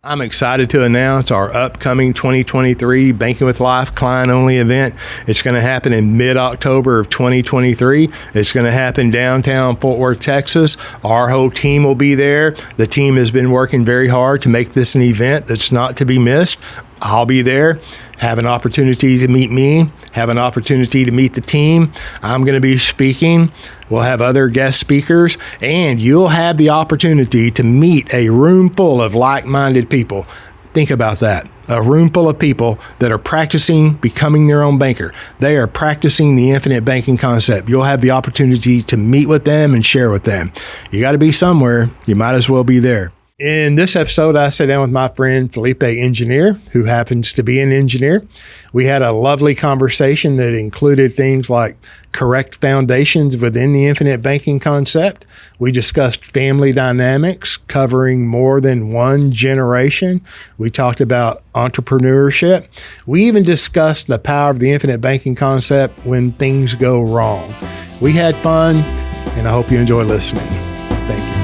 I'm excited to announce our upcoming 2023 Banking with Life client-only event. It's going to happen in mid-October of 2023. It's going to happen downtown Fort Worth, Texas. Our whole team will be there. The team has been working very hard to make this an event that's not to be missed. I'll be there, have an opportunity to meet me, have an opportunity to meet the team. I'm going to be speaking. We'll have other guest speakers, and you'll have the opportunity to meet a room full of like-minded people. Think about that. A room full of people that are practicing becoming their own banker. They are practicing the infinite banking concept. You'll have the opportunity to meet with them and share with them. You got to be somewhere. You might as well be there. In this episode, I sat down with my friend Felipe Engineer, who happens to be an engineer. We had a lovely conversation that included things like correct foundations within the infinite banking concept. We discussed family dynamics, covering more than one generation. We talked about entrepreneurship. We even discussed the power of the infinite banking concept when things go wrong. We had fun, and I hope you enjoy listening. Thank you.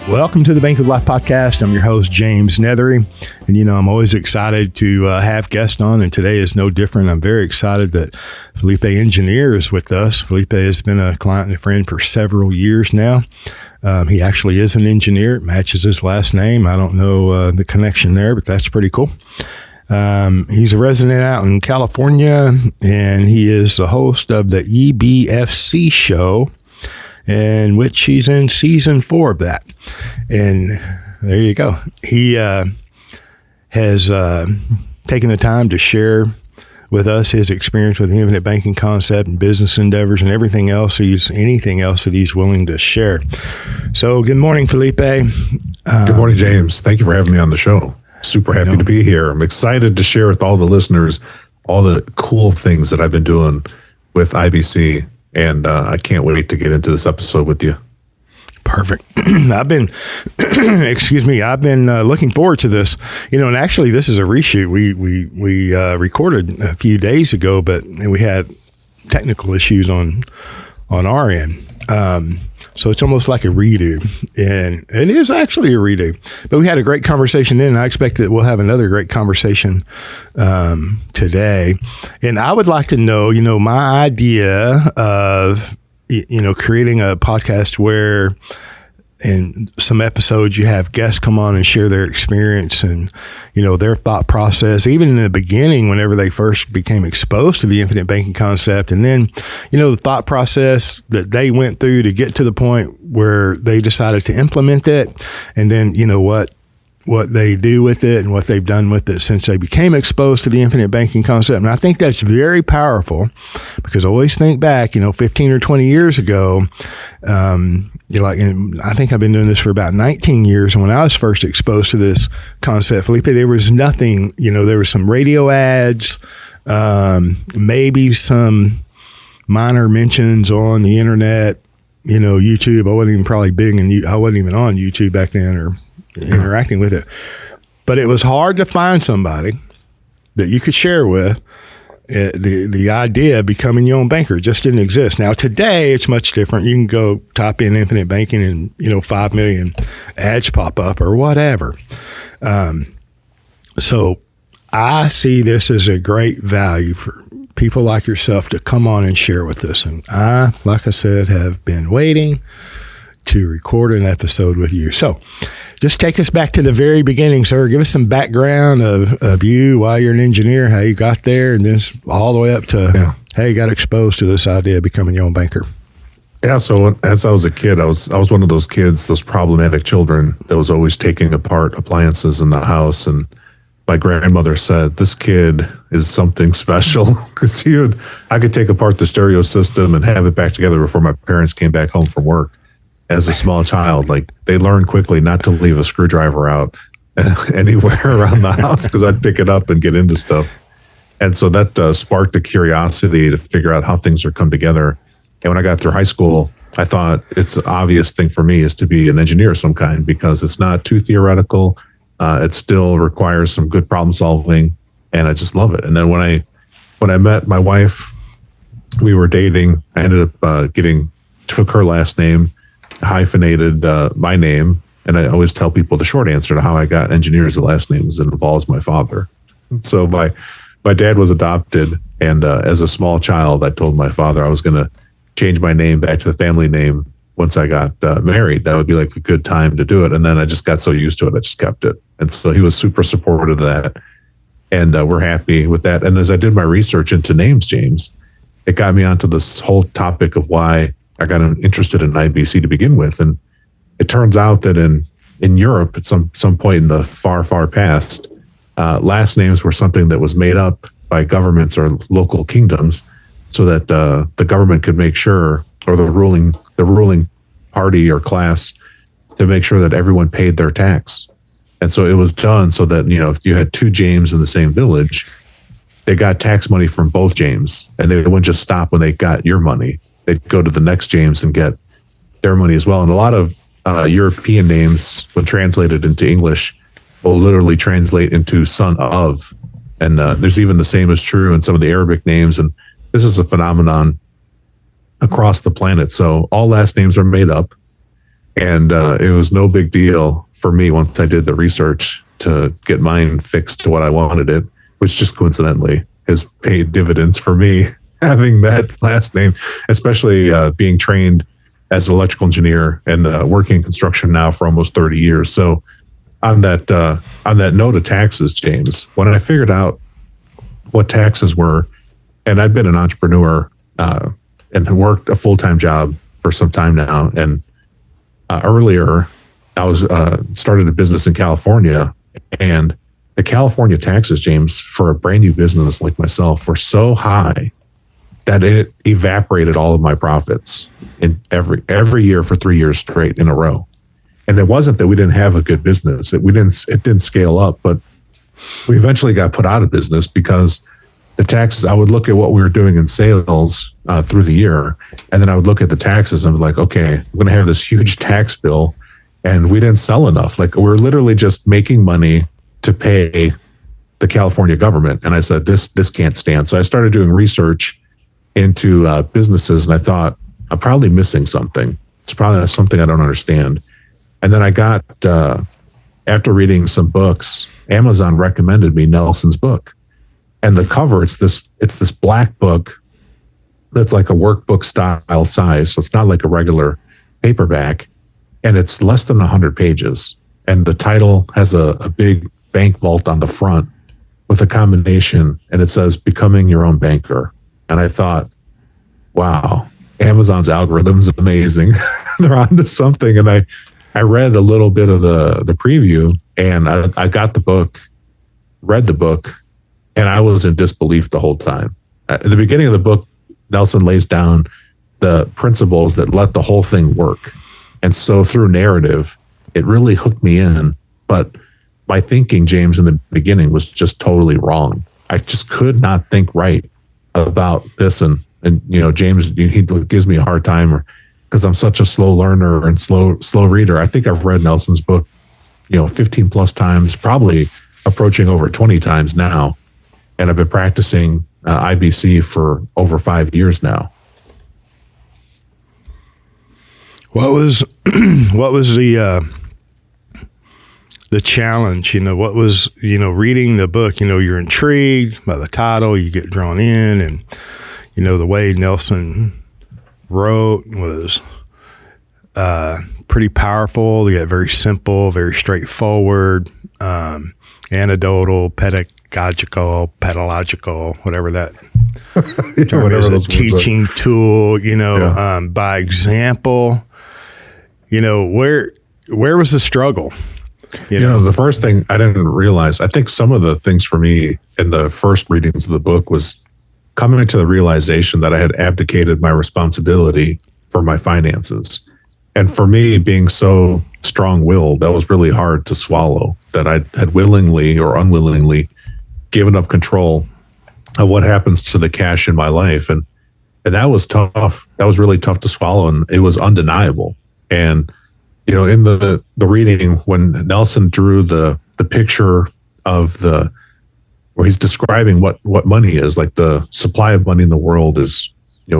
Welcome to the Bank with Life podcast. I'm your host, James Neathery. And, I'm always excited to have guests on, and today is no different. I'm very excited that Felipe Engineer is with us. Felipe has been a client and a friend for several years now. He actually is an engineer. It matches his last name. I don't know the connection there, but that's pretty cool. He's a resident out in California, and he is the host of the EBFC show, in which he's in season 4 of that. And there you go. He has taken the time to share with us his experience with the infinite banking concept and business endeavors and anything else that he's willing to share. So good morning, Felipe. Good morning, James. Thank you for having me on the show. Super happy to be here. I'm excited to share with all the listeners all the cool things that I've been doing with IBC. And I can't wait to get into this episode with you. Perfect. I've been, looking forward to this. And actually, this is a reshoot. We recorded a few days ago, but we had technical issues on our end. So it's almost like a redo, and it is actually a redo. But we had a great conversation then, and I expect that we'll have another great conversation today. And I would like to know, my idea of, creating a podcast where in some episodes you have guests come on and share their experience and, their thought process, even in the beginning, whenever they first became exposed to the infinite banking concept. And then, the thought process that they went through to get to the point where they decided to implement it. And then, what they do with it and what they've done with it since they became exposed to the infinite banking concept. And I think that's very powerful because I always think back, 15 or 20 years ago, and I think I've been doing this for about 19 years. And when I was first exposed to this concept, Felipe, there was nothing, there were some radio ads, maybe some minor mentions on the internet, YouTube. I wasn't even probably big, and I wasn't even on YouTube back then or interacting with it. But it was hard to find somebody that you could share with. The idea of becoming your own banker just didn't exist. Now, today, it's much different. You can go type in infinite banking and, 5 million ads pop up or whatever. So I see this as a great value for people like yourself to come on and share with us. And I, like I said, have been waiting to record an episode with you. So just take us back to the very beginning, sir. Give us some background of you, why you're an engineer, how you got there, and then all the way up to how you got exposed to this idea of becoming your own banker. Yeah, so as I was a kid, I was one of those kids, those problematic children that was always taking apart appliances in the house. And my grandmother said, this kid is something special because I could take apart the stereo system and have it back together before my parents came back home from work. As a small child, they learned quickly not to leave a screwdriver out anywhere around the house because I'd pick it up and get into stuff. And so that sparked a curiosity to figure out how things would come together. And when I got through high school, I thought it's an obvious thing for me is to be an engineer of some kind because it's not too theoretical. It still requires some good problem solving, and I just love it. And then when I met my wife, we were dating. I ended up took her last name, hyphenated my name, And I always tell people the short answer to how I got engineer as the last name is it involves my father. So my dad was adopted. And as a small child, I told my father I was going to change my name back to the family name once I got married. That would be like a good time to do it. And then I just got so used to it, I just kept it. And so he was super supportive of that. And we're happy with that. And as I did my research into names, James, it got me onto this whole topic of why I got interested in IBC to begin with. And it turns out that in Europe, at some point in the far, far past, last names were something that was made up by governments or local kingdoms so that the government could make sure, or the ruling party or class, to make sure that everyone paid their tax. And so it was done so that, if you had two James in the same village, they got tax money from both James, and they wouldn't just stop when they got your money. They'd go to the next James and get their money as well. And a lot of European names, when translated into English, will literally translate into son of. And there's even the same is true in some of the Arabic names. And this is a phenomenon across the planet. So all last names are made up. And it was no big deal for me once I did the research to get mine fixed to what I wanted it, which just coincidentally has paid dividends for me having that last name, especially being trained as an electrical engineer and working in construction now for almost 30 years. So on that note of taxes, James, when I figured out what taxes were, and I've been an entrepreneur and worked a full-time job for some time now, and earlier I was started a business in California, and the California taxes, James, for a brand new business like myself were so high that it evaporated all of my profits in every year for 3 years straight in a row. And it wasn't that we didn't have a good business. It didn't scale up, but we eventually got put out of business because the taxes, I would look at what we were doing in sales through the year, and then I would look at the taxes and be like, okay, I'm going to have this huge tax bill, and we didn't sell enough. Like, we're literally just making money to pay the California government. And I said, this can't stand. So I started doing research into businesses, and I thought, I'm probably missing something. It's probably something I don't understand. And then I got, after reading some books, Amazon recommended me Nelson's book. And the cover, it's this black book that's like a workbook style size. So it's not like a regular paperback. And it's less than 100 pages. And the title has a big bank vault on the front with a combination. And it says, Becoming Your Own Banker. And I thought, wow, Amazon's algorithm is amazing. They're onto something. And I read a little bit of the preview, and I got the book, read the book, and I was in disbelief the whole time. At the beginning of the book, Nelson lays down the principles that let the whole thing work. And so through narrative, it really hooked me in. But my thinking, James, in the beginning was just totally wrong. I just could not think right about this. And James, he gives me a hard time because I'm such a slow learner and slow reader. I think I've read Nelson's book, 15 plus times, probably approaching over 20 times now. And I've been practicing IBC for over 5 years now. What was the challenge? What was, reading the book, you're intrigued by the title, you get drawn in, and, the way Nelson wrote was pretty powerful. You got very simple, very straightforward, anecdotal, pedagogical, whatever that whatever is, a teaching tool, by example. Where was the struggle? The first thing I didn't realize, I think some of the things for me in the first readings of the book was coming to the realization that I had abdicated my responsibility for my finances. And for me, being so strong-willed, that was really hard to swallow, that I had willingly or unwillingly given up control of what happens to the cash in my life. And that was tough. That was really tough to swallow, and it was undeniable. And, in the reading, when Nelson drew the picture of where he's describing what money is, like the supply of money in the world is,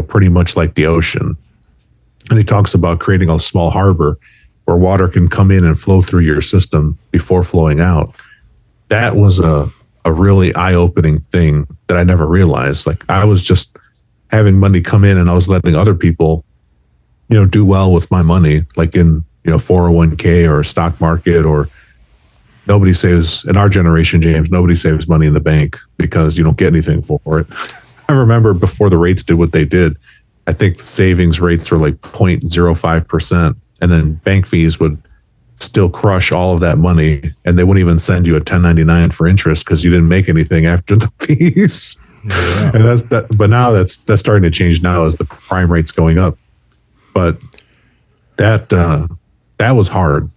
pretty much like the ocean. And he talks about creating a small harbor where water can come in and flow through your system before flowing out. That was a really eye-opening thing that I never realized. Like, I was just having money come in and I was letting other people, do well with my money, like in, 401k or stock market, or nobody saves in our generation, James, nobody saves money in the bank because you don't get anything for it. I remember before the rates did what they did, I think savings rates were like 0.05%. And then bank fees would still crush all of that money. And they wouldn't even send you a 1099 for interest because you didn't make anything after the fees. Yeah. And that's that. But now that's starting to change now as the prime rate's going up. But that was hard.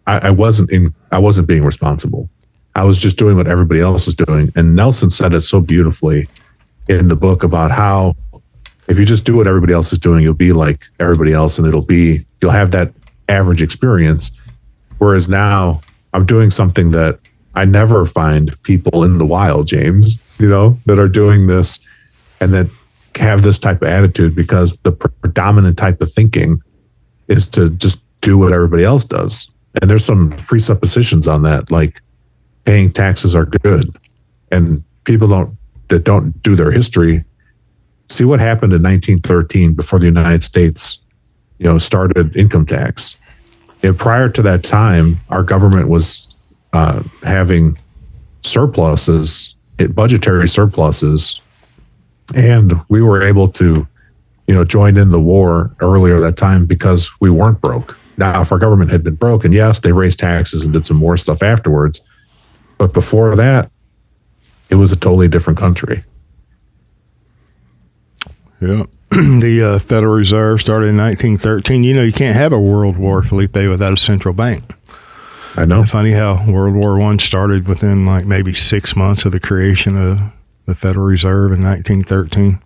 I wasn't being responsible. I was just doing what everybody else was doing. And Nelson said it so beautifully in the book about how if you just do what everybody else is doing, you'll be like everybody else, and you'll have that average experience. Whereas now I'm doing something that I never find people in the wild, James, that are doing this and that have this type of attitude, because the predominant type of thinking is to just do what everybody else does. And there's some presuppositions on that, like paying taxes are good. And people that don't do their history, see what happened in 1913 before the United States, started income tax. And prior to that time, our government was having surpluses, budgetary surpluses, and we were able to, join in the war earlier that time because we weren't broke. Now, if our government had been broke, and yes, they raised taxes and did some more stuff afterwards, but before that, it was a totally different country. Yeah. The Federal Reserve started in 1913. You can't have a world war, Felipe, without a central bank. I know. It's funny how World War I started within like maybe 6 months of the creation of the Federal Reserve in 1913.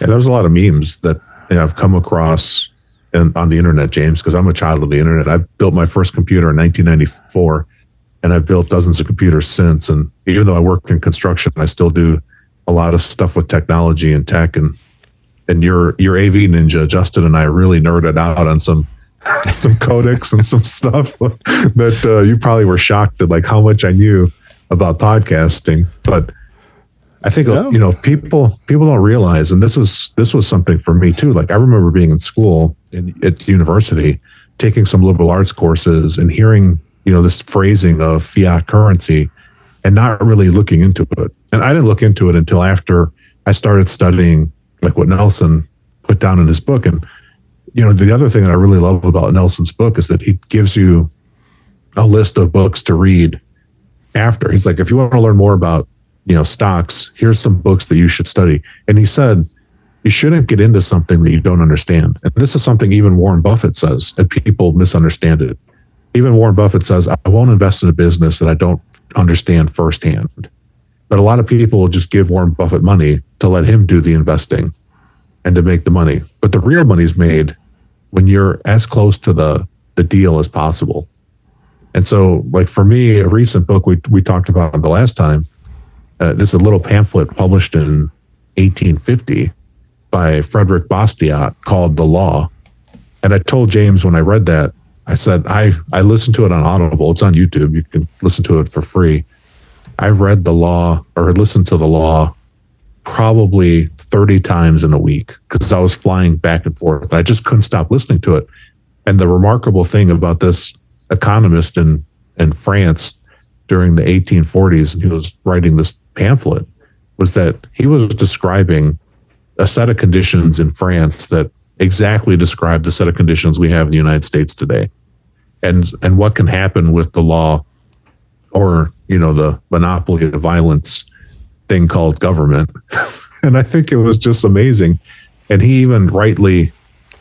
Yeah, there's a lot of memes that I've come across on the internet, James, because I'm a child of the internet. I built my first computer in 1994, and I've built dozens of computers since. And even though I work in construction, I still do a lot of stuff with technology and tech. And your AV ninja, Justin, and I really nerded out on some codecs and some stuff that you probably were shocked at, like how much I knew about podcasting. But I think people don't realize, and this was something for me too. Like, I remember being in school at university, taking some liberal arts courses and hearing this phrasing of fiat currency, and not really looking into it. And I didn't look into it until after I started studying, like what Nelson put down in his book. And the other thing that I really love about Nelson's book is that he gives you a list of books to read after. He's like, if you want to learn more about stocks, here's some books that you should study. And he said, you shouldn't get into something that you don't understand. And this is something even Warren Buffett says, and people misunderstand it. Even Warren Buffett says, I won't invest in a business that I don't understand firsthand. But a lot of people will just give Warren Buffett money to let him do the investing and to make the money. But the real money's made when you're as close to the deal as possible. And so, like, for me, a recent book we talked about the last time, this is a little pamphlet published in 1850 by Frederick Bastiat called The Law. And I told James when I read that, I said, I listened to it on Audible. It's on YouTube. You can listen to it for free. I read The Law, or listened to The Law, probably 30 times in a week because I was flying back and forth. I just couldn't stop listening to it. And the remarkable thing about this economist in France during the 1840s, and he was writing this pamphlet, was that he was describing a set of conditions in France that exactly described the set of conditions we have in the United States today. And what can happen with the law, or, the monopoly of violence thing called government. And I think it was just amazing. And he even rightly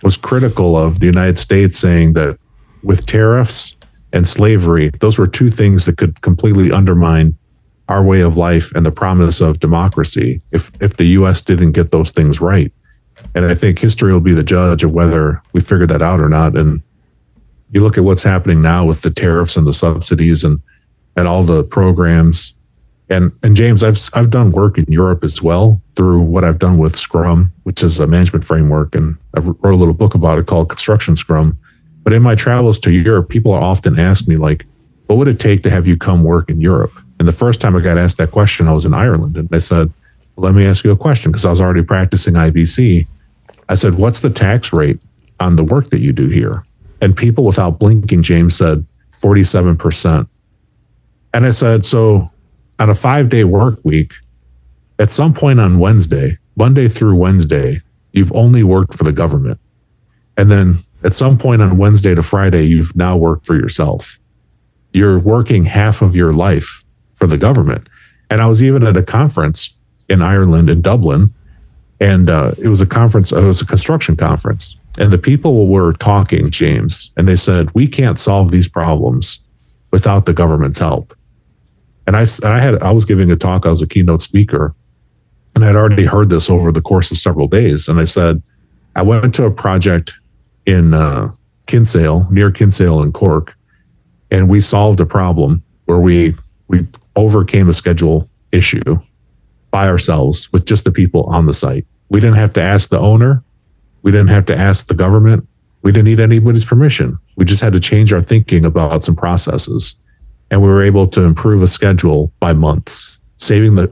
was critical of the United States, saying that with tariffs and slavery, those were two things that could completely undermine our way of life and the promise of democracy if the U.S. didn't get those things right. And I think history will be the judge of whether we figure that out or not. And you look at what's happening now with the tariffs and the subsidies and all the programs. And James, I've done work in Europe as well through what I've done with Scrum, which is a management framework. And I wrote a little book about it called Construction Scrum. But in my travels to Europe, people often ask me, like, what would it take to have you come work in Europe? And the first time I got asked that question, I was in Ireland. And I said, well, let me ask you a question, because I was already practicing IBC. I said, what's the tax rate on the work that you do here? And people, without blinking, James, said 47%. And I said, so on a 5-day work week, at some point on Wednesday, Monday through Wednesday, you've only worked for the government. And then at some point on Wednesday to Friday, you've now worked for yourself. You're working half of your life for the government. And I was even at a conference in Ireland, in Dublin, and it was a conference, it was a construction conference. And the people were talking, James, and they said, we can't solve these problems without the government's help. And I was giving a talk, I was a keynote speaker, and I'd already heard this over the course of several days. And I said, I went to a project in Kinsale, near Kinsale in Cork, and we solved a problem where we overcame a schedule issue by ourselves with just the people on the site. We didn't have to ask the owner. We didn't have to ask the government. We didn't need anybody's permission. We just had to change our thinking about some processes. And we were able to improve a schedule by months,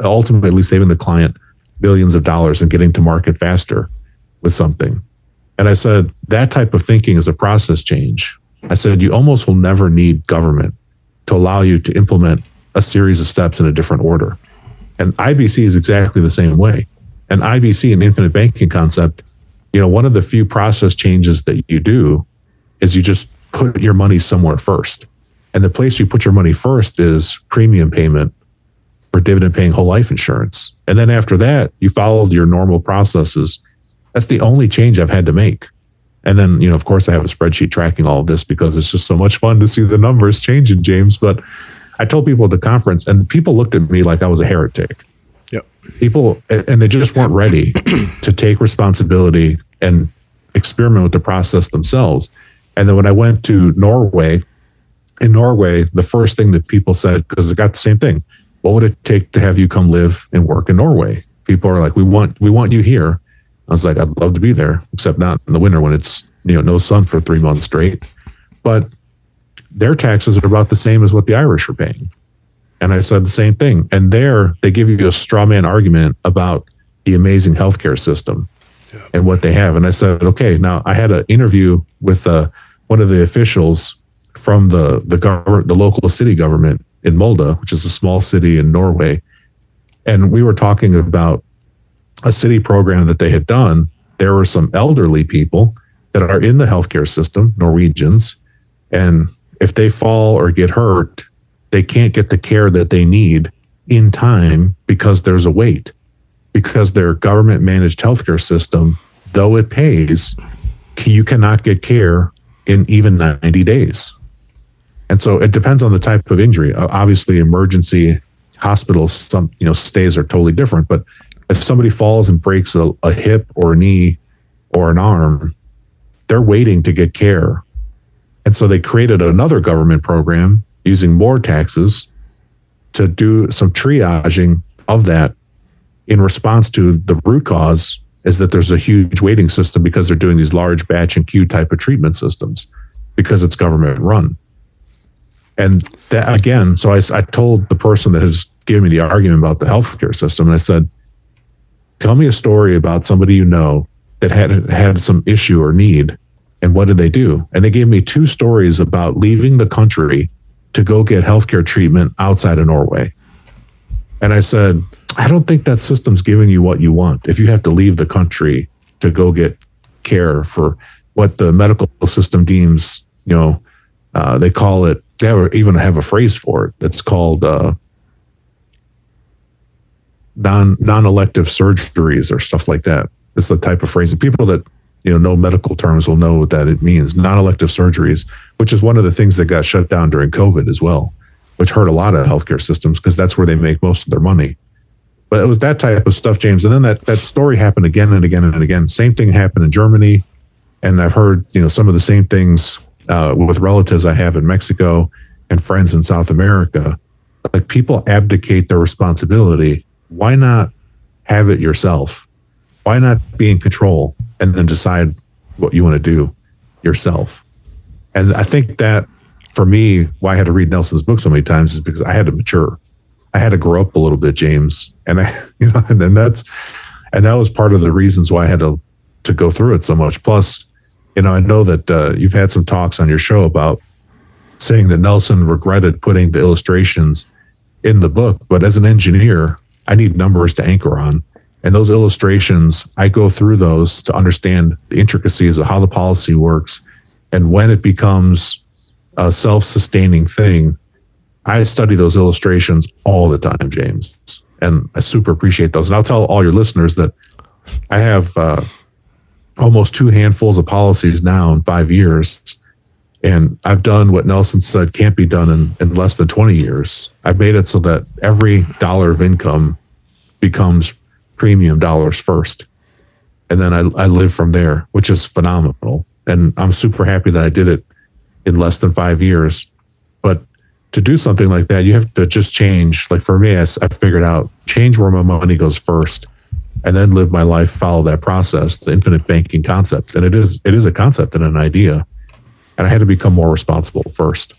ultimately saving the client billions of dollars and getting to market faster with something. And I said, that type of thinking is a process change. I said, you almost will never need government to allow you to implement a series of steps in a different order. And IBC is exactly the same way. And IBC, an infinite banking concept, one of the few process changes that you do is you just put your money somewhere first. And the place you put your money first is premium payment for dividend paying whole life insurance. And then after that, you followed your normal processes. That's the only change I've had to make. And then, of course, I have a spreadsheet tracking all of this because it's just so much fun to see the numbers changing, James. But I told people at the conference, and people looked at me like I was a heretic. Yep. People, and they just weren't ready to take responsibility and experiment with the process themselves. And then when I went to Norway, in Norway, the first thing that people said, because it got the same thing, what would it take to have you come live and work in Norway? People are like, we want you here. I was like, I'd love to be there, except not in the winter when it's no sun for 3 months straight. But their taxes are about the same as what the Irish are paying. And I said the same thing. And there, they give you a straw man argument about the amazing healthcare system and what they have. And I said, okay, now I had an interview with one of the officials from the local city government in Molde, which is a small city in Norway. And we were talking about a city program that they had done. There were some elderly people that are in the healthcare system, Norwegians, and if they fall or get hurt, they can't get the care that they need in time because there's a wait. Because their government managed healthcare system, though it pays, you cannot get care in even 90 days. And so it depends on the type of injury. Obviously, emergency hospitals, some stays are totally different. But if somebody falls and breaks a hip or a knee or an arm, they're waiting to get care. And so they created another government program using more taxes to do some triaging of that in response to the root cause is that there's a huge waiting system because they're doing these large batch and queue type of treatment systems because it's government run. And that again, so I told the person that has given me the argument about the healthcare system, and I said, tell me a story about somebody that had some issue or need, and what did they do? And they gave me 2 stories about leaving the country to go get healthcare treatment outside of Norway. And I said, I don't think that system's giving you what you want if you have to leave the country to go get care for what the medical system deems, they call it, they even have a phrase for it that's called non-elective surgeries or stuff like that. It's the type of phrase that people that know medical terms will know what that it means. Non-elective surgeries, which is one of the things that got shut down during COVID as well, which hurt a lot of healthcare systems because that's where they make most of their money. But it was that type of stuff, James. And then that story happened again and again and again. Same thing happened in Germany. And I've heard, some of the same things with relatives I have in Mexico and friends in South America. Like, people abdicate their responsibility. Why not have it yourself? Why not be in control and then decide what you want to do yourself? And I think that for me, why I had to read Nelson's book so many times is because I had to mature. I had to grow up a little bit, James. And that was part of the reasons why I had to go through it so much. Plus, I know that you've had some talks on your show about saying that Nelson regretted putting the illustrations in the book, but as an engineer, I need numbers to anchor on. And those illustrations, I go through those to understand the intricacies of how the policy works. And when it becomes a self-sustaining thing, I study those illustrations all the time, James. And I super appreciate those. And I'll tell all your listeners that I have almost 2 handfuls of policies now in 5 years. And I've done what Nelson said can't be done in less than 20 years. I've made it so that every dollar of income becomes premium dollars first. And then I live from there, which is phenomenal. And I'm super happy that I did it in less than 5 years. But to do something like that, you have to just change. Like for me, I figured out change where my money goes first, and then live my life, follow that process, the infinite banking concept. And it is a concept and an idea. And I had to become more responsible first.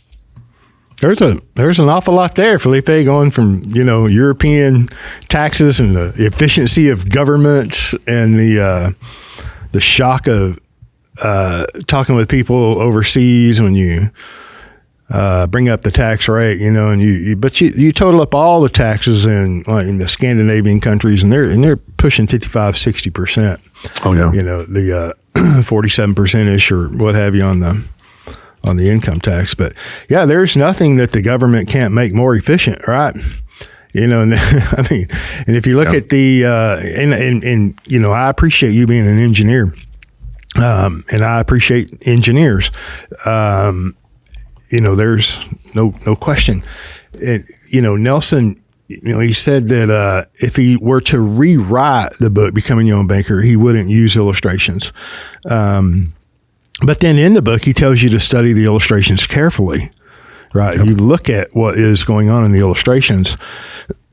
There's an awful lot there, Felipe, going from, European taxes and the efficiency of government and the shock of talking with people overseas when you bring up the tax rate, and you total up all the taxes in the Scandinavian countries, and they're pushing 55-60%. Oh yeah. The 47%ish or what have you on the income tax. But yeah, there's nothing that the government can't make more efficient, right? And I mean, and if you look at the and I appreciate you being an engineer, and I appreciate engineers. There's no question. Nelson, he said that if he were to rewrite the book, Becoming Your Own Banker, he wouldn't use illustrations. But then in the book, he tells you to study the illustrations carefully, right? Yep. You look at what is going on in the illustrations.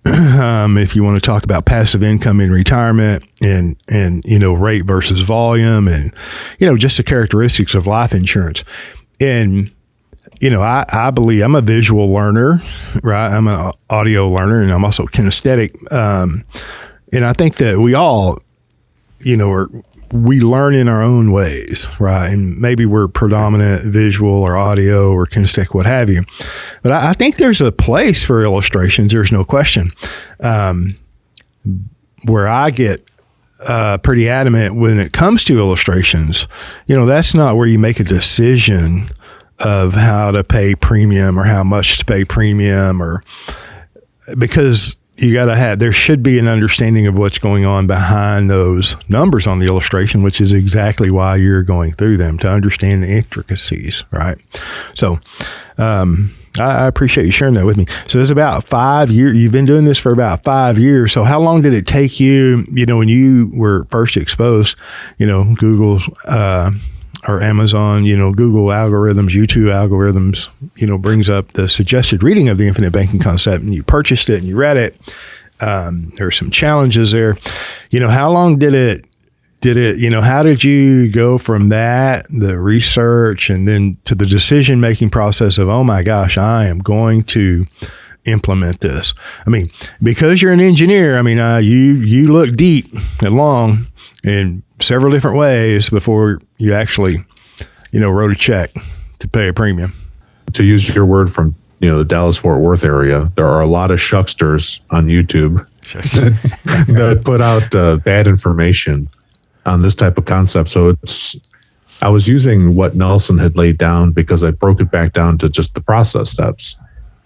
If you want to talk about passive income in retirement and rate versus volume and, just the characteristics of life insurance. And, I believe I'm a visual learner, right? I'm an audio learner, and I'm also kinesthetic. And I think that we all, we learn in our own ways, right? And maybe we're predominant visual or audio or kinesthetic, what have you. But I think there's a place for illustrations. There's no question. Where I get pretty adamant when it comes to illustrations, that's not where you make a decision of how to pay premium or how much to pay premium, or because there should be an understanding of what's going on behind those numbers on the illustration, which is exactly why you're going through them, to understand the intricacies, right? So, I appreciate you sharing that with me. So it's about 5 years. You've been doing this for about 5 years. So how long did it take you, when you were first exposed, Google's, or Amazon, Google algorithms, YouTube algorithms, brings up the suggested reading of the infinite banking concept, and you purchased it and you read it. There are some challenges there. How long did it, how did you go from that, the research, and then to the decision-making process of, oh my gosh, I am going to implement this? I mean, because you're an engineer, you look deep and long in several different ways before you actually, wrote a check to pay a premium. To use your word from, the Dallas-Fort Worth area, there are a lot of shucksters on YouTube that put out bad information on this type of concept. So I was using what Nelson had laid down because I broke it back down to just the process steps.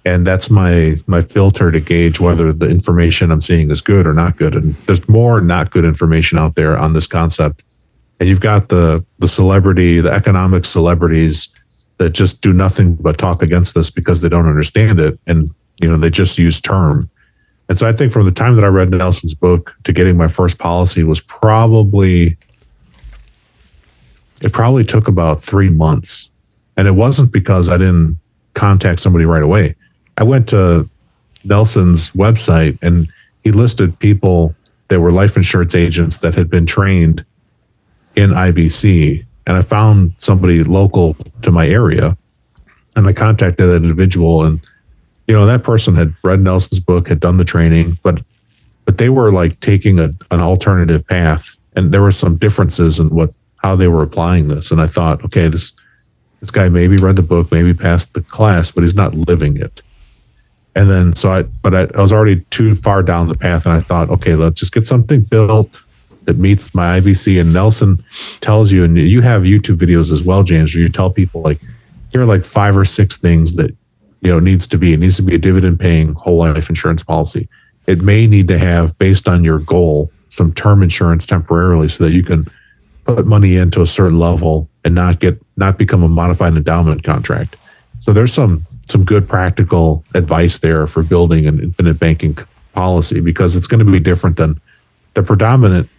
And that's my filter to gauge whether the information I'm seeing is good or not good. And there's more not good information out there on this concept. And you've got the economic celebrities that just do nothing but talk against this because they don't understand it. And, they just use term. And so I think from the time that I read Nelson's book to getting my first policy was it probably took about 3 months. And it wasn't because I didn't contact somebody right away. I went to Nelson's website and he listed people that were life insurance agents that had been trained in IBC. and I found somebody local to my area, and I contacted that individual, and that person had read Nelson's book, had done the training, but they were like taking an alternative path, and there were some differences in how they were applying this. And I thought, okay, this guy maybe read the book, maybe passed the class, but he's not living it. And then I was already too far down the path, and I thought, okay, let's just get something built that meets my IBC. And Nelson tells you, and you have YouTube videos as well, James, where you tell people like, here are like 5 or 6 things that it needs to be a dividend paying whole life insurance policy. It may need to have, based on your goal, some term insurance temporarily so that you can put money into a certain level and not become a modified endowment contract. So there's some good practical advice there for building an infinite banking policy, because it's going to be different than the predominant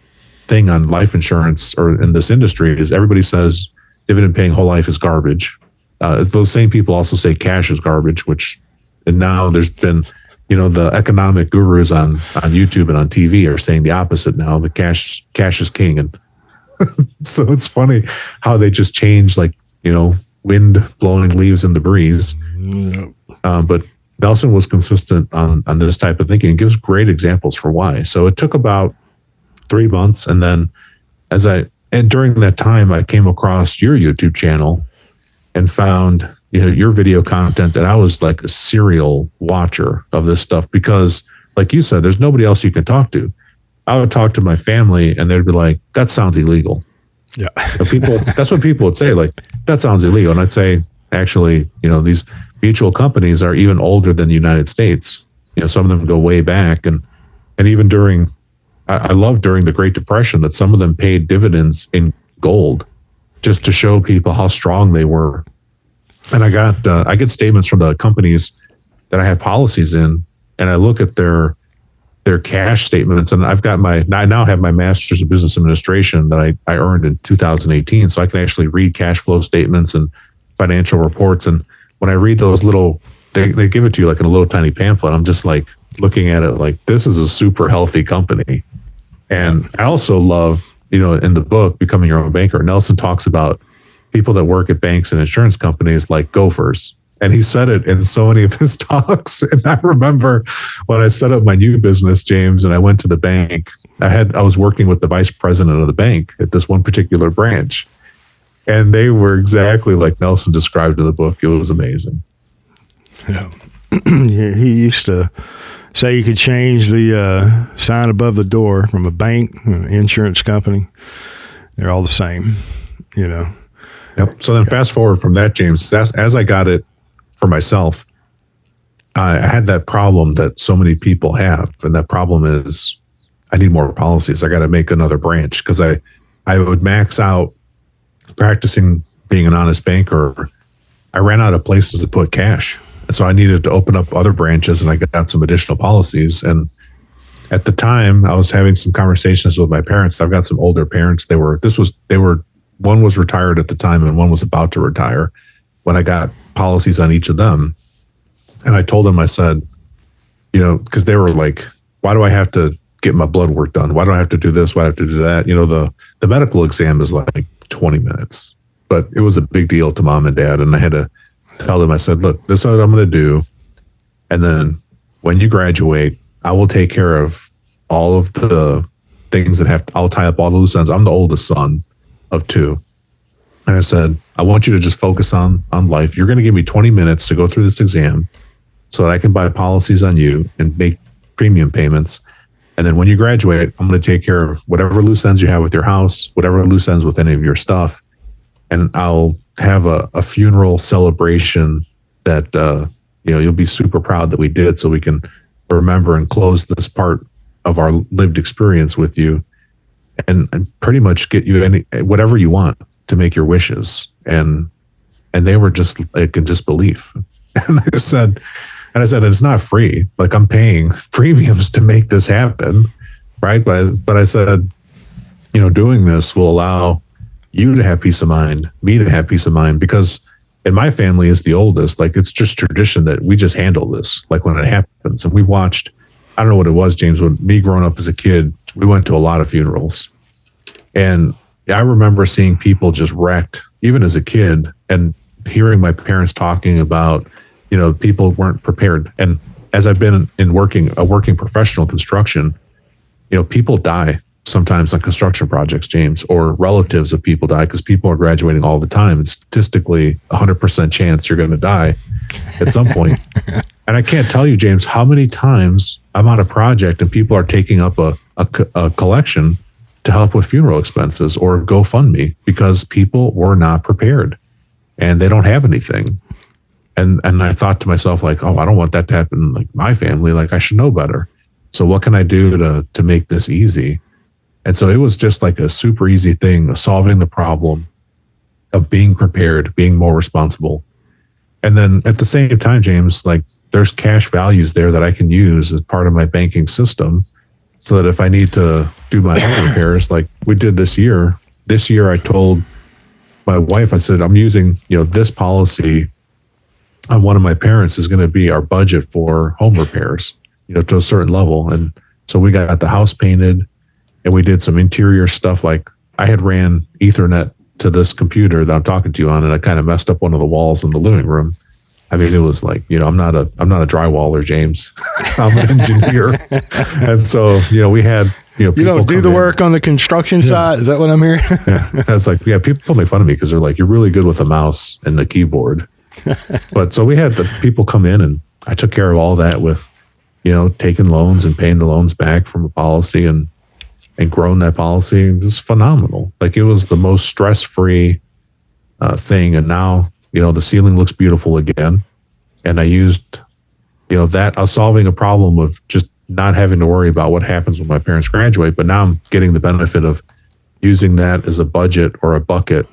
thing on life insurance or in this industry is everybody says dividend paying whole life is garbage. Those same people also say cash is garbage, and now there's been, the economic gurus on YouTube and on TV are saying the opposite now. The cash is king. And so it's funny how they just change, like, wind blowing leaves in the breeze. But Nelson was consistent on this type of thinking and gives great examples for why. So it took about 3 months. And then during that time, I came across your YouTube channel and found your video content, and I was like a serial watcher of this stuff because, like you said, there's nobody else you can talk to. I would talk to my family and they'd be like, that sounds illegal. Yeah. That's what people would say, like, that sounds illegal. And I'd say, actually, these mutual companies are even older than the United States. Some of them go way back. And even I love during the Great Depression that some of them paid dividends in gold just to show people how strong they were. And I get statements from the companies that I have policies in, and I look at their cash statements, and I now have my master's of business administration that I earned in 2018. So I can actually read cash flow statements and financial reports. And when I read those they give it to you like in a little tiny pamphlet. I'm just like looking at it like, this is a super healthy company. And I also love, in the book, Becoming Your Own Banker, Nelson talks about people that work at banks and insurance companies like gophers. And he said it in so many of his talks. And I remember when I set up my new business, James, and I went to the bank, I was working with the vice president of the bank at this one particular branch. And they were exactly like Nelson described in the book. It was amazing. Yeah. He used to say you could change the sign above the door from a bank, insurance company. They're all the same, Yep. So then fast forward from that, James, as I got it for myself, I had that problem that so many people have. And that problem is I need more policies. I got to make another branch because I would max out practicing being an honest banker. I ran out of places to put cash. And so I needed to open up other branches, and I got some additional policies. And at the time I was having some conversations with my parents. I've got some older parents. One was retired at the time and one was about to retire when I got policies on each of them. And I told them, I said, because they were like, why do I have to get my blood work done? Why do I have to do this? Why do I have to do that? The medical exam is like 20 minutes, but it was a big deal to mom and dad. And I had to tell them, I said, look, this is what I'm going to do. And then when you graduate, I will take care of all of the things I'll tie up all the loose ends. I'm the oldest son of 2. And I said, I want you to just focus on life. You're going to give me 20 minutes to go through this exam so that I can buy policies on you and make premium payments. And then when you graduate, I'm going to take care of whatever loose ends you have with your house, whatever loose ends with any of your stuff. And I'll have a funeral celebration that, you'll be super proud that we did, so we can remember and close this part of our lived experience with you and pretty much get you whatever you want to make your wishes. And they were just like in disbelief. And I said, it's not free. Like, I'm paying premiums to make this happen. Right. But I said, doing this will allow you to have peace of mind, me to have peace of mind, because in my family as the oldest, like, it's just tradition that we just handle this, like, when it happens. And we've watched, I don't know what it was, James, when me growing up as a kid, we went to a lot of funerals. And, I remember seeing people just wrecked, even as a kid, and hearing my parents talking about, people weren't prepared. And as I've been a working professional in construction, people die sometimes on construction projects, James, or relatives of people die because people are graduating all the time. And statistically, 100% chance you're going to die at some point. And I can't tell you, James, how many times I'm on a project and people are taking up a collection to help with funeral expenses or GoFundMe because people were not prepared and they don't have anything. And I thought to myself, like, oh, I don't want that to happen like my family. Like, I should know better. So what can I do to make this easy? And so it was just like a super easy thing of solving the problem, of being prepared, being more responsible. And then at the same time, James, like there's cash values there that I can use as part of my banking system so that if I need to do my own repairs, like we did this year, I told my wife, I said, I'm using, this policy on one of my parents is going to be our budget for home repairs, to a certain level. And so we got the house painted and we did some interior stuff. Like I had ran Ethernet to this computer that I'm talking to you on, and I kind of messed up one of the walls in the living room. I mean, it was like, I'm not a drywaller, James. I'm an engineer. And so, we had, you don't do the work on the construction side. Is that what I'm hearing? Yeah. That's like, people make fun of me because they're like, you're really good with a mouse and a keyboard. But so we had the people come in and I took care of all that with, taking loans and paying the loans back from a policy and growing that policy. It was phenomenal. Like it was the most stress-free thing. And now, the ceiling looks beautiful again. And I used, that I was solving a problem of just not having to worry about what happens when my parents graduate. But now I'm getting the benefit of using that as a budget or a bucket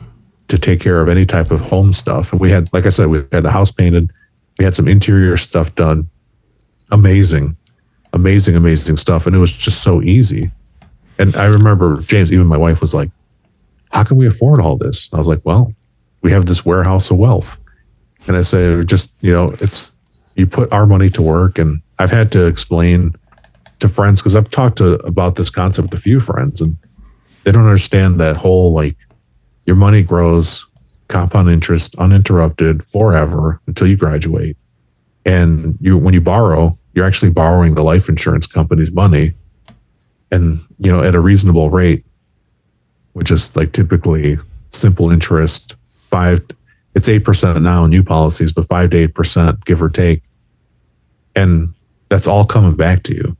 to take care of any type of home stuff. And we had, like I said, we had the house painted. We had some interior stuff done. Amazing stuff. And it was just so easy. And I remember, James, even my wife was like, how can we afford all this? I was like, well, we have this warehouse of wealth. And I say, just, it's, you put our money to work. And I've had to explain to friends, because I've talked about this concept with a few friends, and they don't understand that whole, like, your money grows compound interest uninterrupted forever until you graduate. And when you borrow, you're actually borrowing the life insurance company's money, and, at a reasonable rate, which is like typically simple interest, it's 8% now in new policies, but 5 to 8%, give or take. And that's all coming back to you.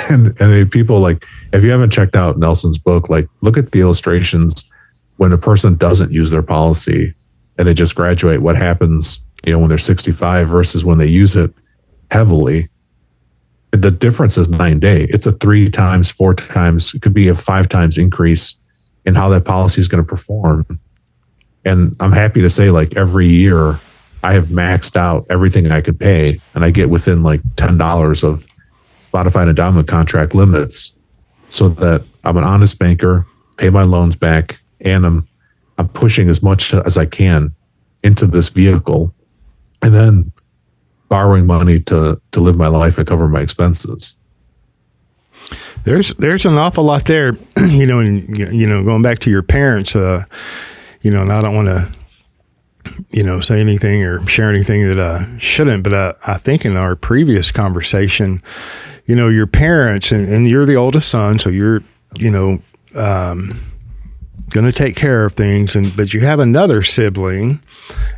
And people, like, if you haven't checked out Nelson's book, like, look at the illustrations when a person doesn't use their policy and they just graduate, what happens, when they're 65 versus when they use it heavily. The difference is 9 days. It's a 3 times, 4 times, it could be a 5 times increase in how that policy is going to perform. And I'm happy to say, like, every year I have maxed out everything I could pay, and I get within like $10 of modified endowment contract limits, so that I'm an honest banker, pay my loans back, and I'm pushing as much as I can into this vehicle, and then borrowing money to live my life and cover my expenses. There's an awful lot there, and, going back to your parents, and I don't want to, say anything or share anything that I shouldn't, but I think in our previous conversation, your parents, and you're the oldest son, so you're, going to take care of things, but you have another sibling,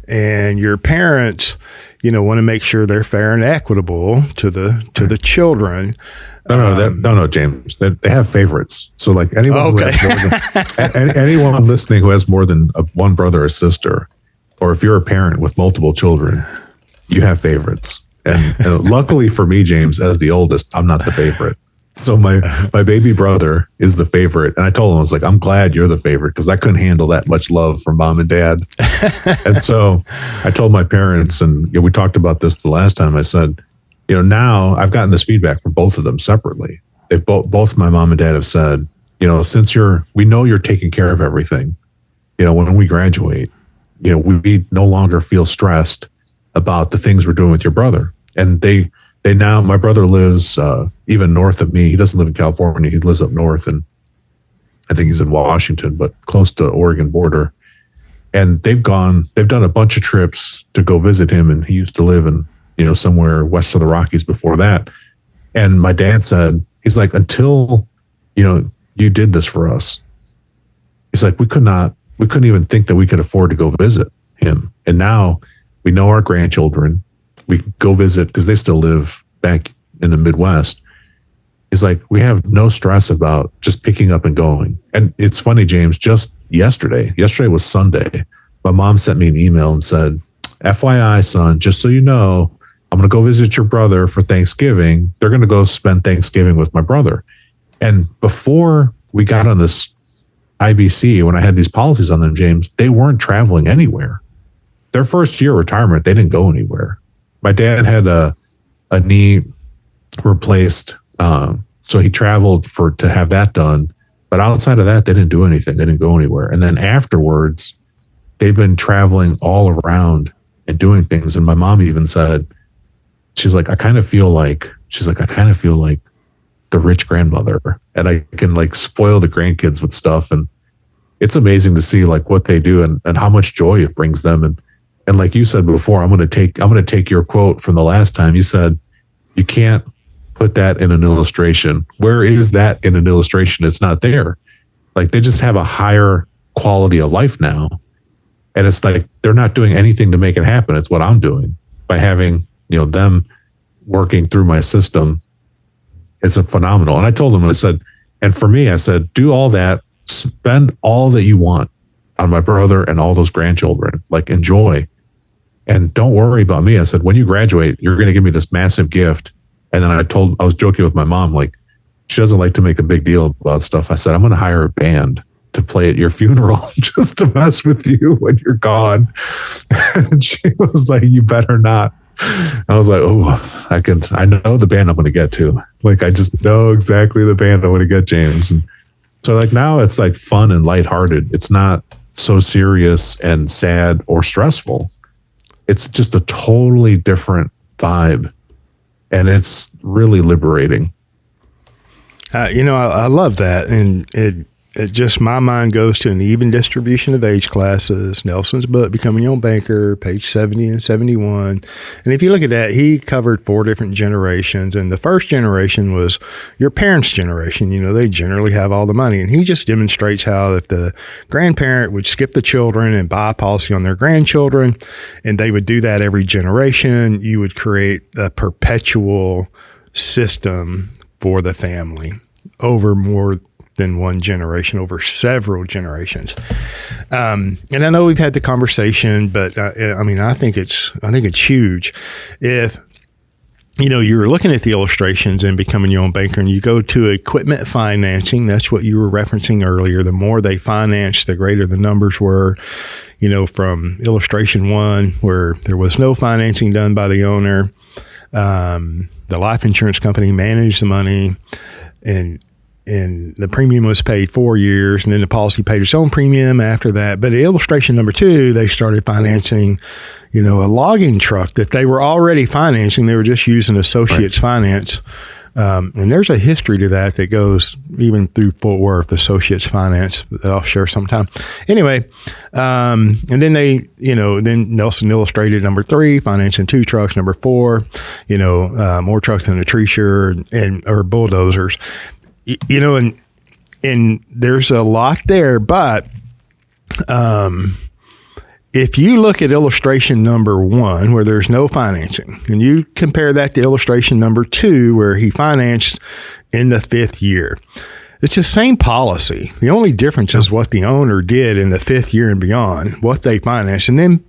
and your parents, want to make sure they're fair and equitable to the children. No, James. They have favorites. So, like, anyone, anyone listening who has more than one brother or sister, or if you're a parent with multiple children, you have favorites. And luckily for me, James, as the oldest, I'm not the favorite. So my baby brother is the favorite. And I told him, I was like, I'm glad you're the favorite, because I couldn't handle that much love from mom and dad. And so I told my parents, and we talked about this the last time. I said, now I've gotten this feedback from both of them separately. They've both my mom and dad have said, since we know you're taking care of everything, when we graduate, we no longer feel stressed about the things we're doing with your brother. And they now, my brother lives even north of me. He doesn't live in California. He lives up north. And I think he's in Washington, but close to Oregon border. And they've done a bunch of trips to go visit him. And he used to live in, somewhere west of the Rockies before that. And my dad said, he's like, until, you did this for us. He's like, we couldn't even think that we could afford to go visit him. And now we know our grandchildren. We go visit because they still live back in the Midwest. He's like, we have no stress about just picking up and going. And it's funny, James, just yesterday was Sunday. My mom sent me an email and said, FYI, son, just so you know, I'm going to go visit your brother for Thanksgiving. They're going to go spend Thanksgiving with my brother. And before we got on this IBC, when I had these policies on them, James, they weren't traveling anywhere. Their first year of retirement, they didn't go anywhere. My dad had a knee replaced, so he traveled to have that done. But outside of that, they didn't do anything. They didn't go anywhere. And then afterwards, they've been traveling all around and doing things. And my mom even said, she's like, I kind of feel like the rich grandmother, and I can like spoil the grandkids with stuff. And it's amazing to see like what they do and how much joy it brings them. And like you said before, I'm going to take your quote from the last time. You said, you can't put that in an illustration. Where is that in an illustration? It's not there. Like they just have a higher quality of life now. And it's like, they're not doing anything to make it happen. It's what I'm doing by having, them working through my system. It's a phenomenal. And I told them, I said, and for me, I said, do all that, spend all that you want on my brother and all those grandchildren, like enjoy. And don't worry about me. I said, when you graduate, you're going to give me this massive gift. And then I was joking with my mom, like, she doesn't like to make a big deal about stuff. I said, I'm going to hire a band to play at your funeral just to mess with you when you're gone. And she was like, you better not. I was like, oh, I know the band I'm going to get to. Like, I just know exactly the band I'm going to get, James. And so like now it's like fun and lighthearted. It's not so serious and sad or stressful. It's just a totally different vibe. And it's really liberating. I love that. And it just, my mind goes to an even distribution of age classes. Nelson's book, Becoming Your Own Banker, page 70 and 71. And if you look at that, he covered 4 different generations. And the first generation was your parents' generation. They generally have all the money. And he just demonstrates how if the grandparent would skip the children and buy a policy on their grandchildren, and they would do that every generation, you would create a perpetual system for the family over more than one generation, over several generations. And I know we've had the conversation, but I think it's huge. If, you're looking at the illustrations in Becoming Your Own Banker and you go to equipment financing, that's what you were referencing earlier. The more they financed, the greater the numbers were, from illustration 1, where there was no financing done by the owner. The life insurance company managed the money, and the premium was paid 4 years, and then the policy paid its own premium after that. But in illustration number 2, they started financing, a logging truck that they were already financing. They were just using associates finance. And there's a history to that goes even through Fort Worth, associates finance, that I'll share sometime. Anyway, and then then Nelson illustrated number 3, financing 2 trucks, number 4, more trucks than a tree shearer or bulldozers. And there's a lot there, but if you look at illustration number 1, where there's no financing, and you compare that to illustration number 2, where he financed in the 5th year, it's the same policy. The only difference is what the owner did in the 5th year and beyond, what they financed, and then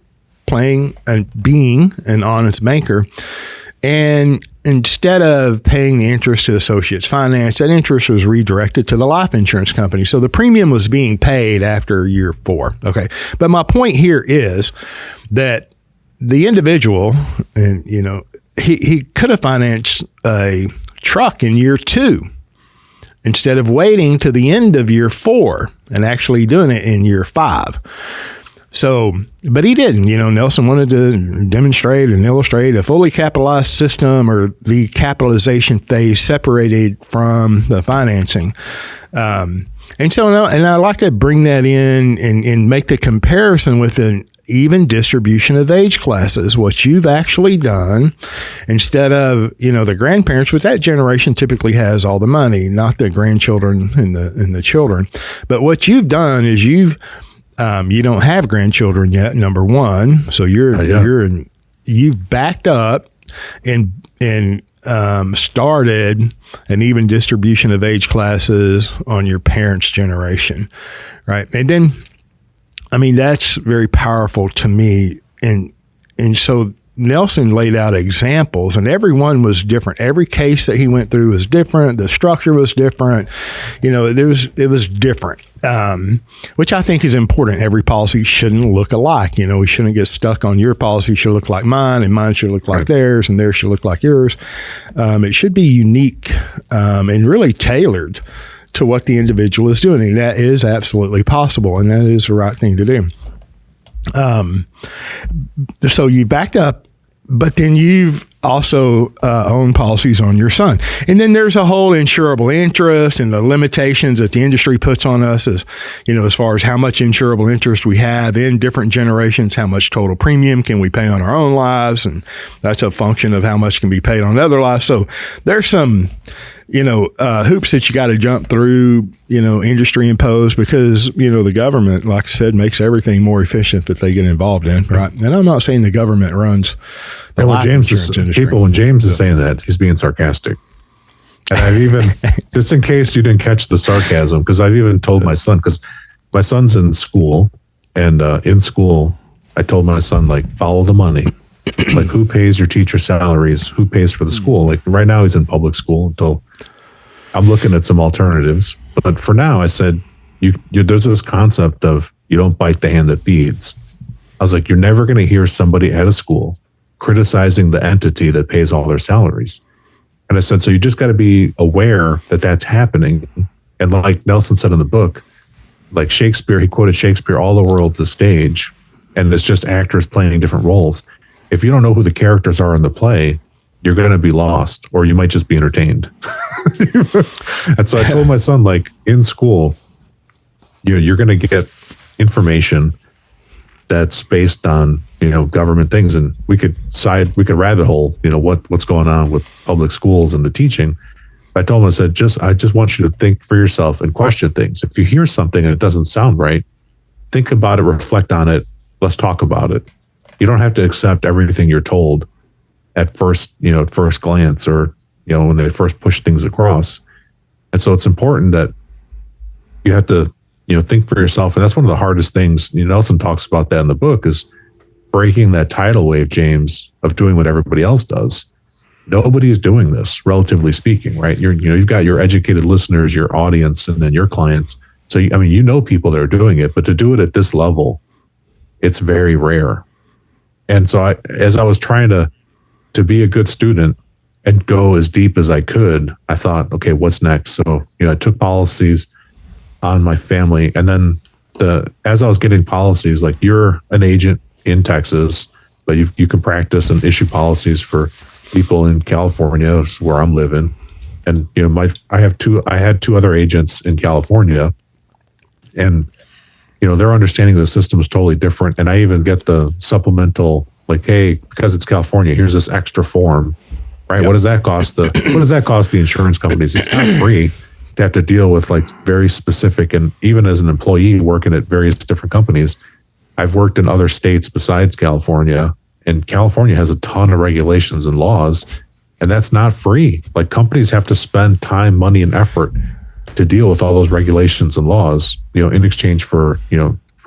playing and being an honest banker. And instead of paying the interest to associates finance, that interest was redirected to the life insurance company. So the premium was being paid after year 4. Okay. But my point here is that the individual, and he could have financed a truck in year 2 instead of waiting to the end of year 4 and actually doing it in year 5. So, but he didn't. Nelson wanted to demonstrate and illustrate a fully capitalized system, or the capitalization phase separated from the financing. And so, and I like to bring that in and make the comparison with an even distribution of age classes. What you've actually done, instead of, the grandparents, which that generation typically has all the money, not the grandchildren and the children. But what you've done is you don't have grandchildren yet, number one. So you've backed up and started an even distribution of age classes on your parents' generation, right? And then, that's very powerful to me. And so Nelson laid out examples, and every one was different. Every case that he went through was different. The structure was different. It was different, which I think is important. Every policy shouldn't look alike. We shouldn't get stuck on your policy should look like mine, and mine should look like theirs, and theirs should look like yours. It should be unique and really tailored to what the individual is doing, and that is absolutely possible, and that is the right thing to do. So you backed up, but then you've also owned policies on your son. And then there's a whole insurable interest and the limitations that the industry puts on us as far as how much insurable interest we have in different generations, how much total premium can we pay on our own lives. And that's a function of how much can be paid on other lives. So there's some, hoops that you got to jump through, industry imposed because, the government, like I said, makes everything more efficient that they get involved in. Right. And I'm not saying the government runs the life insurance industry. When James is saying that, he's being sarcastic. And I've even, just in case you didn't catch the sarcasm, because I've even told my son, because my son's in school, and in school, I told my son, follow the money. Who pays your teacher salaries? Who pays for the school? Right now he's in public school until I'm looking at some alternatives. But for now, I said, there's this concept of you don't bite the hand that feeds. I was like, you're never going to hear somebody at a school criticizing the entity that pays all their salaries. And I said, so you just got to be aware that that's happening. And like Nelson said in the book, Shakespeare, he quoted Shakespeare, all the world's a stage, and it's just actors playing different roles. If you don't know who the characters are in the play, you're going to be lost, or you might just be entertained. And so I told my son, in school, you're going to get information that's based on, government things. And we could rabbit hole, what's going on with public schools and the teaching. I told him, I just want you to think for yourself and question things. If you hear something and it doesn't sound right, think about it, reflect on it. Let's talk about it. You don't have to accept everything you're told at first glance, or, when they first push things across. And so it's important that you have to, think for yourself. And that's one of the hardest things. Nelson talks about that in the book, is breaking that tidal wave, James, of doing what everybody else does. Nobody is doing this, relatively speaking, right? You've got your educated listeners, your audience, and then your clients. So, people that are doing it, but to do it at this level, it's very rare. And so as I was trying to be a good student and go as deep as I could, I thought, okay, what's next? So, I took policies on my family. And then as I was getting policies, you're an agent in Texas, but you can practice and issue policies for people in California, which is where I'm living. And, I had two other agents in California, and their understanding of the system is totally different. And I even get the supplemental, hey, because it's California, here's this extra form, right? Yep. What does that cost the insurance companies? It's not free to have to deal with very specific. And even as an employee working at various different companies, I've worked in other states besides California, and California has a ton of regulations and laws, and that's not free. Companies have to spend time, money, and effort to deal with all those regulations and laws, in exchange for,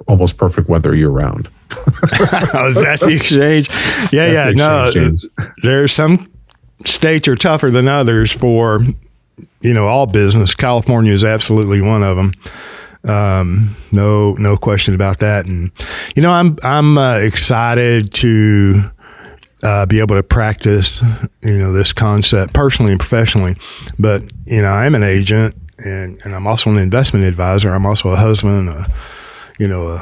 almost perfect weather year round. Is that the exchange? Yeah. No, there's some states are tougher than others for, all business. California is absolutely one of them. No question about that. And, I'm excited to be able to practice, this concept personally and professionally. But, I'm an agent, and I'm also an investment advisor. I'm also a husband, a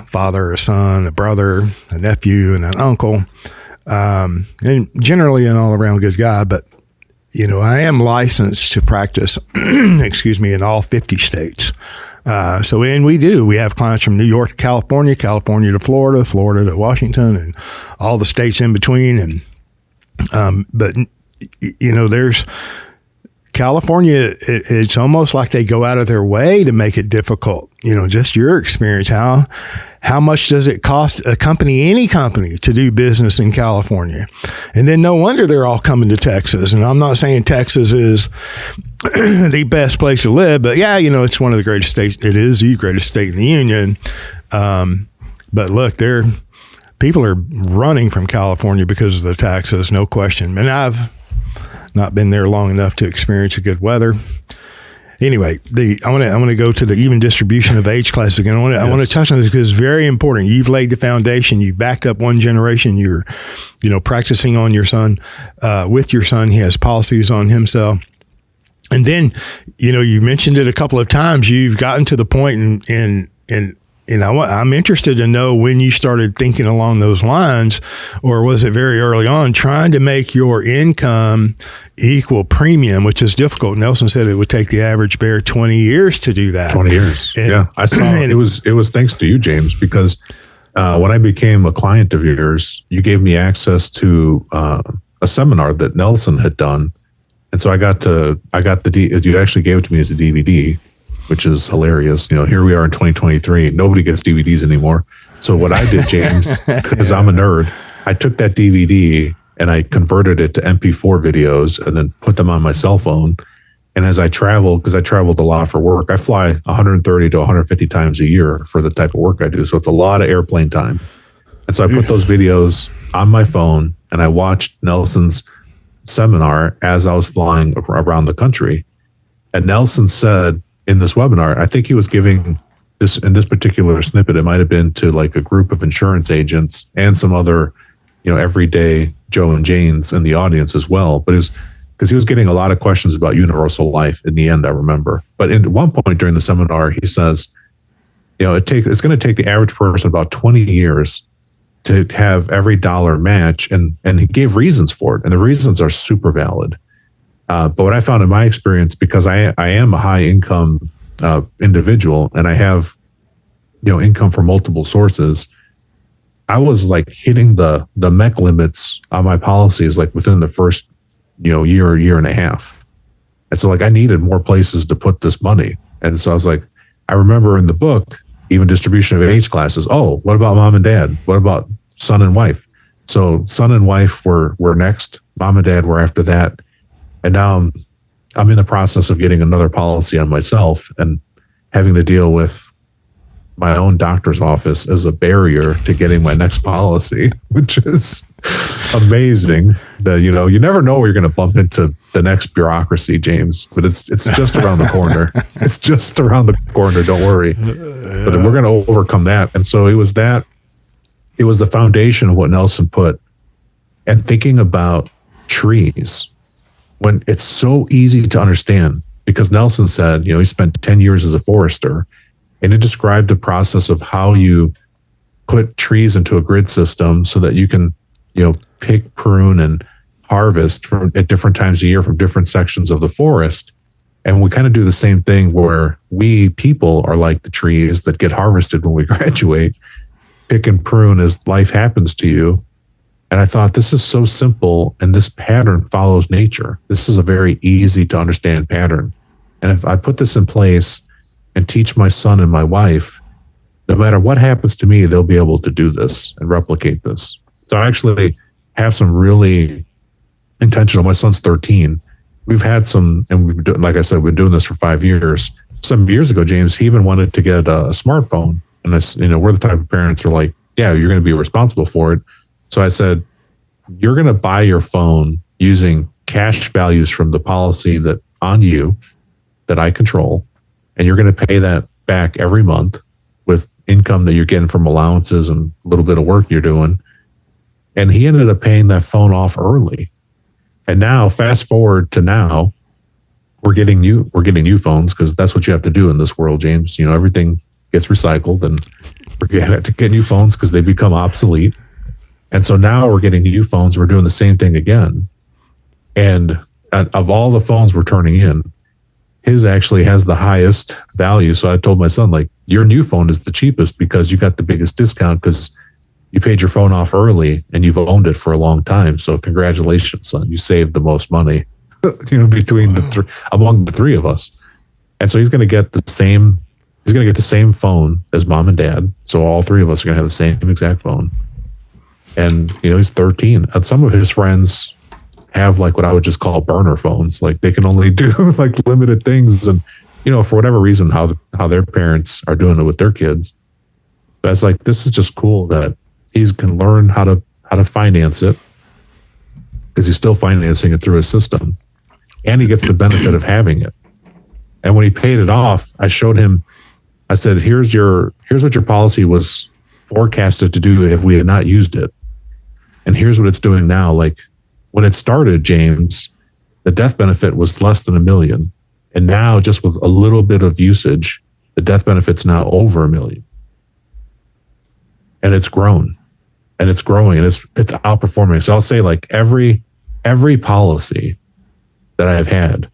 father, a son, a brother, a nephew, and an uncle, and generally an all-around good guy. But, I am licensed to practice, in all 50 states. And we have clients from New York to California, California to Florida, Florida to Washington, and all the states in between. And but there's California. It's almost like they go out of their way to make it difficult. Just your experience. How much does it cost any company, to do business in California? And then no wonder they're all coming to Texas. And I'm not saying Texas is the best place to live, but it's one of the greatest states. It is the greatest state in the union. But look, people are running from California because of the taxes, no question. And I've not been there long enough to experience the good weather. Anyway, I want to go to the even distribution of age classes again. I want to touch on this because it's very important. You've laid the foundation. You've backed up one generation. You're, practicing on your son, with your son. He has policies on himself. And then, you mentioned it a couple of times. You've gotten to the point I'm interested to know when you started thinking along those lines, or was it very early on, trying to make your income equal premium, which is difficult. Nelson said it would take the average bear 20 years to do that. 20 years. I saw it. It was thanks to you, James, because when I became a client of yours, you gave me access to a seminar that Nelson had done. And so you actually gave it to me as a DVD, which is hilarious. Here we are in 2023. Nobody gets DVDs anymore. So what I did, James, because I'm a nerd, I took that DVD and I converted it to MP4 videos and then put them on my cell phone. And as I traveled, because I traveled a lot for work, I fly 130 to 150 times a year for the type of work I do. So it's a lot of airplane time. And so I put those videos on my phone and I watched Nelson's seminar as I was flying around the country. And Nelson said, in this webinar, I think he was giving this in this particular snippet. It might have been to like a group of insurance agents and some other, everyday Joe and Janes in the audience as well. But it was because he was getting a lot of questions about universal life in the end, I remember. But at one point during the seminar, he says, it's going to take the average person about 20 years to have every dollar match. And he gave reasons for it. And the reasons are super valid. But what I found in my experience, because I am a high income individual and I have, income from multiple sources, I was like hitting the MEC limits on my policies like within the first, year and a half. And so like I needed more places to put this money. And so I was like, I remember in the book, even distribution of age classes. Oh, what about mom and dad? What about son and wife? So son and wife were next. Mom and dad were after that. And now I'm in the process of getting another policy on myself and having to deal with my own doctor's office as a barrier to getting my next policy, which is amazing. That you never know where you're going to bump into the next bureaucracy, James, but it's just around the corner. It's just around the corner. Don't worry. But we're going to overcome that. And so it was the foundation of what Nelson put, and thinking about trees. When it's so easy to understand, because Nelson said, he spent 10 years as a forester, and it described the process of how you put trees into a grid system so that you can, pick, prune, and harvest at different times of year from different sections of the forest. And we kind of do the same thing where we people are like the trees that get harvested when we graduate, pick and prune as life happens to you. And I thought, this is so simple, and this pattern follows nature. This is a very easy to understand pattern. And if I put this in place and teach my son and my wife, no matter what happens to me, they'll be able to do this and replicate this. So I actually have some really intentional, my son's 13. We've had some, and like I said, we've been doing this for 5 years. Some years ago, James, he even wanted to get a smartphone. And we're the type of parents who are like, yeah, you're going to be responsible for it. So I said, you're going to buy your phone using cash values from the policy that on you that I control, and you're going to pay that back every month with income that you're getting from allowances and a little bit of work you're doing. And he ended up paying that phone off early. And now, fast forward to now, we're getting new phones, because that's what you have to do in this world, James. Everything gets recycled, and we're going to have to get new phones because they become obsolete. And so now we're getting new phones. We're doing the same thing again. And of all the phones we're turning in, his actually has the highest value. So I told my son, like, your new phone is the cheapest because you got the biggest discount because you paid your phone off early and you've owned it for a long time. So congratulations, son. You saved the most money, between among the three of us. And so he's going to get the same phone as mom and dad. So all three of us are going to have the same exact phone. And, he's 13. And some of his friends have like what I would just call burner phones. Like they can only do like limited things. And, for whatever reason, how their parents are doing it with their kids. But it's like, this is just cool that he can learn how to finance it because he's still financing it through his system. And he gets the benefit of having it. And when he paid it off, I showed him, I said, here's what your policy was forecasted to do if we had not used it. And here's what it's doing now. Like when it started, James, the death benefit was less than $1 million. And now just with a little bit of usage, the death benefit's now over $1 million. And it's grown and it's growing and it's outperforming. So I'll say like every policy that I've had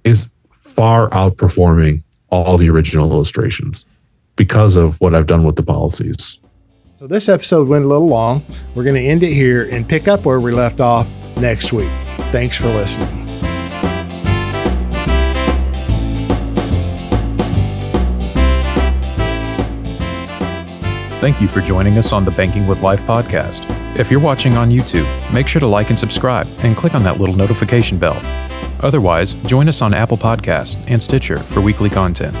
is far outperforming all the original illustrations because of what I've done with the policies. So this episode went a little long. We're going to end it here and pick up where we left off next week. Thanks for listening. Thank you for joining us on the Banking with Life podcast. If you're watching on YouTube, make sure to like and subscribe and click on that little notification bell. Otherwise, join us on Apple Podcasts and Stitcher for weekly content.